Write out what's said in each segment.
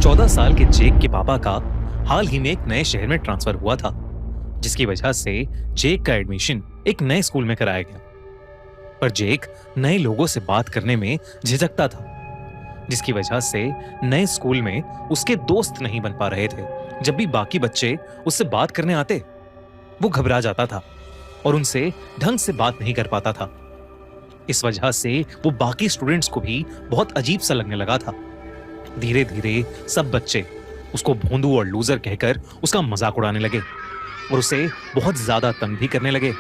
14 साल के जेक के पापा का हाल ही में एक नए शहर में ट्रांसफर हुआ था, जिसकी वजह से जेक का एडमिशन एक नए स्कूल में कराया गया। पर जेक नए लोगों से बात करने में झिझकता था, जिसकी वजह से नए स्कूल में उसके दोस्त नहीं बन पा रहे थे। जब भी बाकी बच्चे उससे बात करने आते, वो घबरा जाता था और उनसे ढंग से बात नहीं कर पाता था। इस वजह से वो बाकी स्टूडेंट्स को भी बहुत अजीब सा लगने लगा था। धीरे धीरे सब बच्चे उसको भोंदू और लूजर कहकर उसका मजाक उड़ाने लगे और उसे बहुत ज्यादा तंग भी करने लगे।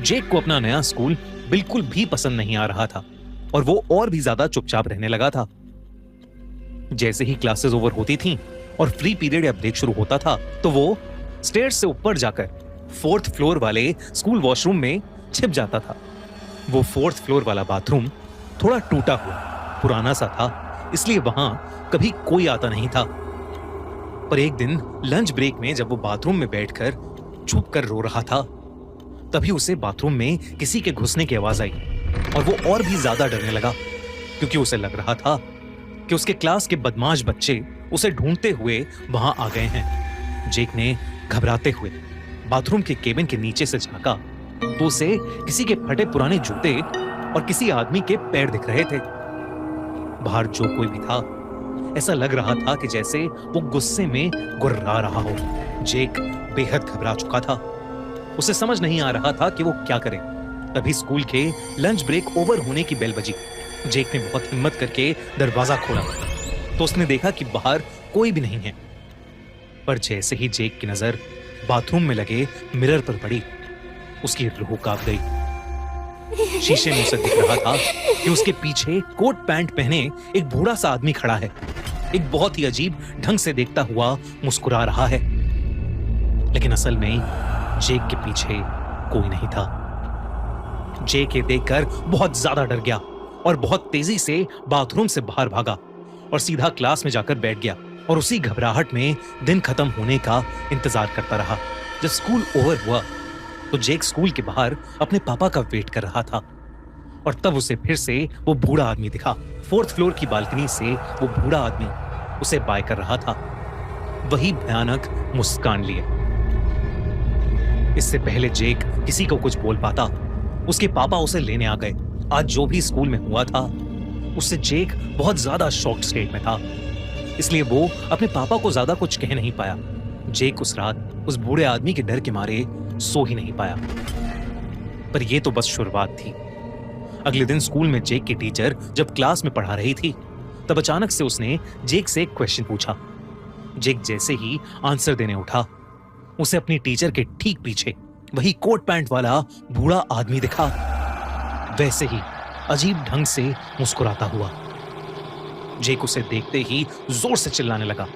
जेक को अपना नया स्कूल बिल्कुल भी पसंद नहीं आ रहा था और वो और भी ज्यादा चुपचाप रहने लगा था। जैसे ही क्लासेस ओवर होती थीं और फ्री पीरियड या ब्रेक शुरू होता था, तो वो स्टेयर्स से ऊपर जाकर 4th फ्लोर वाले स्कूल वॉशरूम में छिप जाता था। वो 4th फ्लोर वाला बाथरूम थोड़ा टूटा हुआ पुराना सा था, इसलिए वहां कभी कोई आता नहीं था। पर एक दिन लंच ब्रेक में जब वो बाथरूम में बैठकर चुप कर रो रहा था, तभी उसे बाथरूम में किसी के घुसने की आवाज आई और वो और भी ज्यादा डरने लगा, क्योंकि उसे लग रहा था कि उसके क्लास के बदमाश बच्चे उसे ढूंढते हुए वहां आ गए हैं। जेक ने घबराते हुए बाथरूम के केबिन के नीचे से झांका तो उसे किसी के फटे पुराने जूते और किसी आदमी के पैर दिख रहे थे। बाहर जो कोई भी था, ऐसा लग रहा था कि जैसे वो गुस्से में गुर्रा रहा हो। जेक बेहद घबरा चुका था। उसे समझ नहीं आ रहा था कि वो क्या करे। तभी स्कूल के लंच ब्रेक ओवर होने की बेल बजी। जेक ने बहुत हिम्मत करके दरवाजा खोला तो उसने देखा कि बाहर कोई भी नहीं है। पर जैसे ही जेक की नजर बाथरूम में लगे मिरर पर पड़ी, उसकी रूह कांप गई। शीशे में उसे दिख रहा था कि उसके पीछे कोट पैंट पहने एक बूढ़ा सा आदमी खड़ा है, एक बहुत ही अजीब ढंग से देखता हुआ मुस्कुरा रहा है। लेकिन असल में जेक के पीछे कोई नहीं था। जेक ये देखकर बहुत ज्यादा डर गया और बहुत तेजी से बाथरूम से बाहर भागा और सीधा क्लास में जाकर बैठ गया और उसी घबराहट में दिन खत्म होने का इंतजार करता रहा। जब स्कूल ओवर हुआ तो जेक स्कूल के बाहर अपने पापा का वेट कर रहा था और तब उसे फिर से वो बूढ़ा आदमी दिखा। 4th फ्लोर की बालकनी से वो बूढ़ा आदमी उसे बाय कर रहा था, वही भयानक मुस्कान लिए। इससे पहले जेक किसी को कुछ बोल पाता, उसके पापा उसे लेने आ गए। आज जो भी स्कूल में हुआ था, उससे जेक बहुत ज्यादा शॉक्ड स्टेट में था, इसलिए वो अपने पापा को ज्यादा कुछ कह नहीं पाया। जेक उस रात उस बूढ़े आदमी के डर के मारे सो ही नहीं पाया। पर यह तो बस शुरुआत थी। अगले दिन स्कूल में जेक की टीचर जब क्लास में पढ़ा रही थी, तब अचानक से उसने जेक से एक क्वेश्चन पूछा। जेक जैसे ही आंसर देने उठा, उसे अपनी टीचर के ठीक पीछे वही कोट पैंट वाला बूढ़ा आदमी दिखा, वैसे ही अजीब ढंग से मुस्कुराता हुआ। जेक उसे देखते ही जोर से चिल्लाने लगा,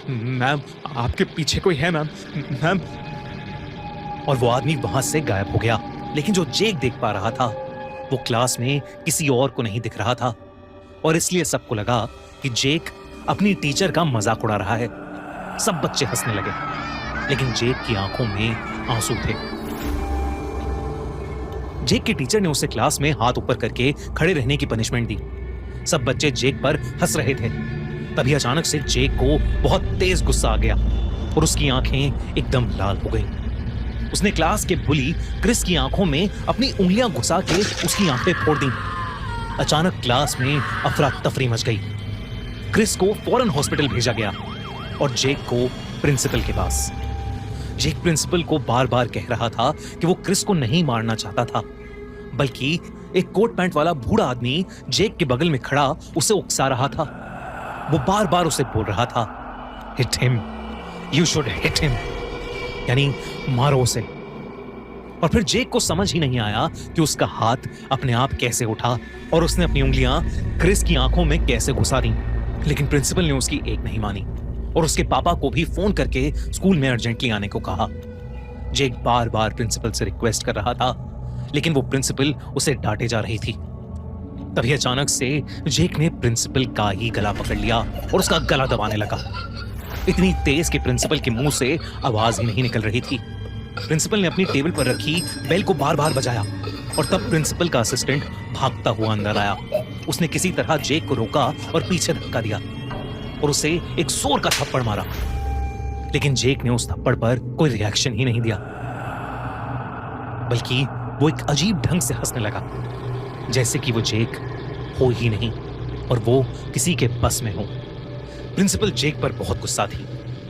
मैम, आपके पीछे कोई है मैम, मैम। और वो आदमी वहां से गायब हो गया। लेकिन जो जेक देख पा रहा था, वो क्लास में किसी और को नहीं दिख रहा था और इसलिए सबको लगा कि जेक अपनी टीचर का मजाक उड़ा रहा है। सब बच्चे हंसने लगे, लेकिन जेक की आंखों में आंसू थे। जेक की टीचर ने उसे क्लास में हाथ ऊपर करके खड़े रहने की पनिशमेंट दी। सब बच्चे जेक पर हंस रहे थे। तभी अचानक से जेक को बहुत तेज गुस्सा आ गया और उसकी आंखें एकदम लाल हो गईं। उसने क्लास के बुली क्रिस की आंखों में अपनी उंगलियां घुसा के उसकी आंखें फोड़ दी। अचानक क्लास में अफरा तफरी मच गई। क्रिस को फौरन हॉस्पिटल भेजा गया और जेक को प्रिंसिपल के पास। जेक प्रिंसिपल को बार बार कह रहा था कि वो क्रिस को नहीं मारना चाहता था, बल्कि एक कोट पैंट वाला बूढ़ा आदमी जेक के बगल में खड़ा उसे उकसा रहा था। वो बार बार उसे बोल रहा था, hit him, you should hit him, यानी मारो उसे। और फिर जेक को समझ ही नहीं आया कि उसका हाथ अपने आप कैसे उठा और उसने अपनी उंगलियां क्रिस की आंखों में कैसे घुसा दी। लेकिन प्रिंसिपल ने उसकी एक नहीं मानी और उसके पापा को भी फोन करके स्कूल में अर्जेंटली आने को कहा। जेक बार बार प्रिंसिपल से रिक्वेस्ट कर रहा था, लेकिन वो प्रिंसिपल उसे डांटे जा रही थी। तभी अचानक से जेक ने प्रिंसिपल का ही गला पकड़ लिया और उसका गला दबाने लगा, इतनी तेज कि प्रिंसिपल के मुंह से आवाज ही नहीं निकल रही थी। प्रिंसिपल ने अपनी टेबल पर रखी बेल को बार बार बजाया और तब प्रिंसिपल का असिस्टेंट भागता हुआ अंदर आया। उसने किसी तरह जेक को रोका और पीछे धक्का दिया। और उसे एक जोर का थप्पड़ मारा, लेकिन जेक ने उस थप्पड़ पर कोई रिएक्शन ही नहीं दिया, बल्कि वो एक अजीब ढंग से हंसने लगा, जैसे कि वो जेक हो ही नहीं और वो किसी के बस में हो। प्रिंसिपल जेक पर बहुत गुस्सा थी।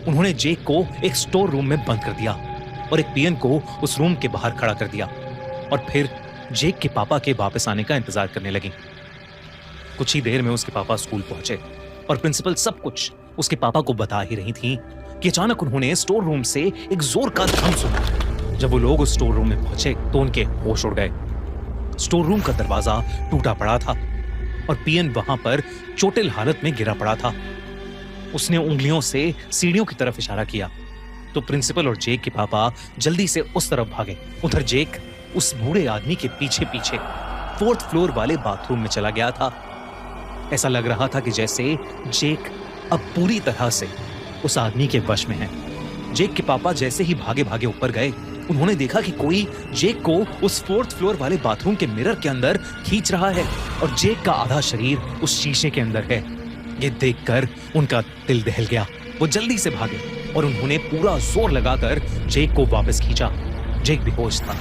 उन्होंने जेक को एक स्टोर रूम में बंद कर दिया और एक पीएन को उस रूम के बाहर खड़ा कर दिया और फिर जेक के पापा के वापस आने का इंतजार करने लगी। कुछ ही देर में उसके पापा स्कूल पहुंचे और प्रिंसिपल सब कुछ उसके पापा को बता ही रही थी कि अचानक उन्होंने स्टोर रूम से एक जोर का धम सुना। जब वो लोग उस स्टोर रूम में पहुंचे तो उनके होश उड़ गए। स्टोर रूम का दरवाजा टूटा पड़ा था और पीएन वहां पर चोटिल हालत में गिरा पड़ा था। उसने उंगलियों से सीढ़ियों की तरफ इशारा किया तो प्रिंसिपल और जेक के पापा जल्दी से उस तरफ भागे। उधर जेक उस बूढ़े आदमी के पीछे पीछे 4th फ्लोर वाले बाथरूम में चला गया था। ऐसा लग रहा था कि जैसे जेक अब पूरी तरह से उस आदमी के वश में है। जेक के पापा जैसे ही भागे भागे ऊपर गए, उन्होंने देखा कि कोई जेक को उस 4th फ्लोर वाले बाथरूम के मिरर के अंदर खींच रहा है और जेक का आधा शरीर उस शीशे के अंदर है। ये देखकर उनका दिल दहल गया। वो जल्दी से भागे और उन्होंने पूरा जोर लगाकर जेक को वापस खींचा। जेक बेहोश था।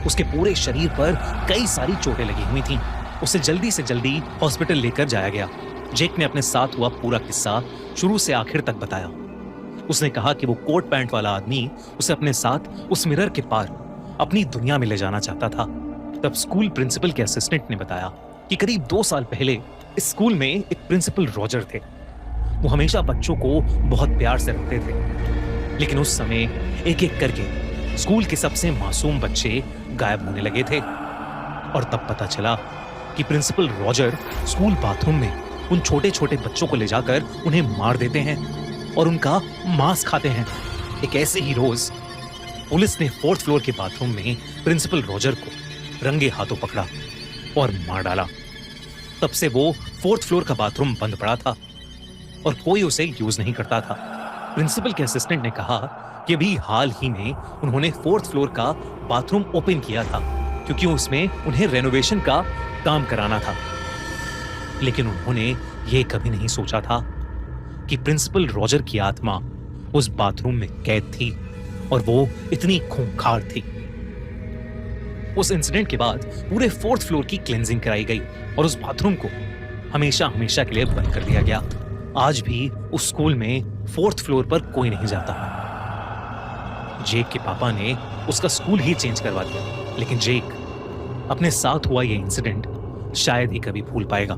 उसके पूरे शरीर पर कई सारी चोटें लगी हुई थीं। उसे जल्दी से जल्दी हॉस्पिटल लेकर जाया गया। जेक ने अपने साथ हुआ पूरा किस्सा शुरू से आखिर तक बताया। उसने कहा कि वो कोट पैंट वाला आदमी उसे अपने साथ उस मिरर के पार अपनी दुनिया में ले जाना चाहता था। तब स्कूल प्रिंसिपल के असिस्टेंट ने बताया कि करीब 2 साल पहले इस स्कूल में एक प्रिंसिपल रॉजर थे। वो हमेशा बच्चों को बहुत प्यार से रखते थे, लेकिन उस समय एक एक करके स्कूल के सबसे मासूम बच्चे गायब होने लगे थे और तब पता चला कि प्रिंसिपल रॉजर स्कूल बाथरूम में उन छोटे छोटे बच्चों को ले जाकर उन्हें मार देते हैं और उनका मांस खाते हैं। एक ऐसे ही रोज पुलिस ने 4th फ्लोर के बाथरूम में प्रिंसिपल रॉजर को रंगे हाथों पकड़ा और मार डाला। तब से वो 4th फ्लोर का बाथरूम बंद पड़ा था और कोई उसे यूज नहीं करता था। प्रिंसिपल के असिस्टेंट ने कहा कि अभी हाल ही में उन्होंने 4th फ्लोर का बाथरूम ओपन किया था क्योंकि उसमें उन्हें रेनोवेशन का काम कराना था, लेकिन उन्होंने ये कभी नहीं सोचा था कि प्रिंसिपल रॉजर की आत्मा उस बाथरूम में कैद थी और वो इतनी खूंखार थी। उस इंसिडेंट के बाद पूरे 4th फ्लोर की क्लेंजिंग कराई गई और उस बाथरूम को हमेशा हमेशा के लिए बंद कर दिया गया। आज भी उस स्कूल में 4th फ्लोर पर कोई नहीं जाता। जेक के पापा ने उसका स्कूल ही चेंज करवा दिया, लेकिन जेक अपने साथ हुआ ये इंसिडेंट शायद ही कभी भूल पाएगा।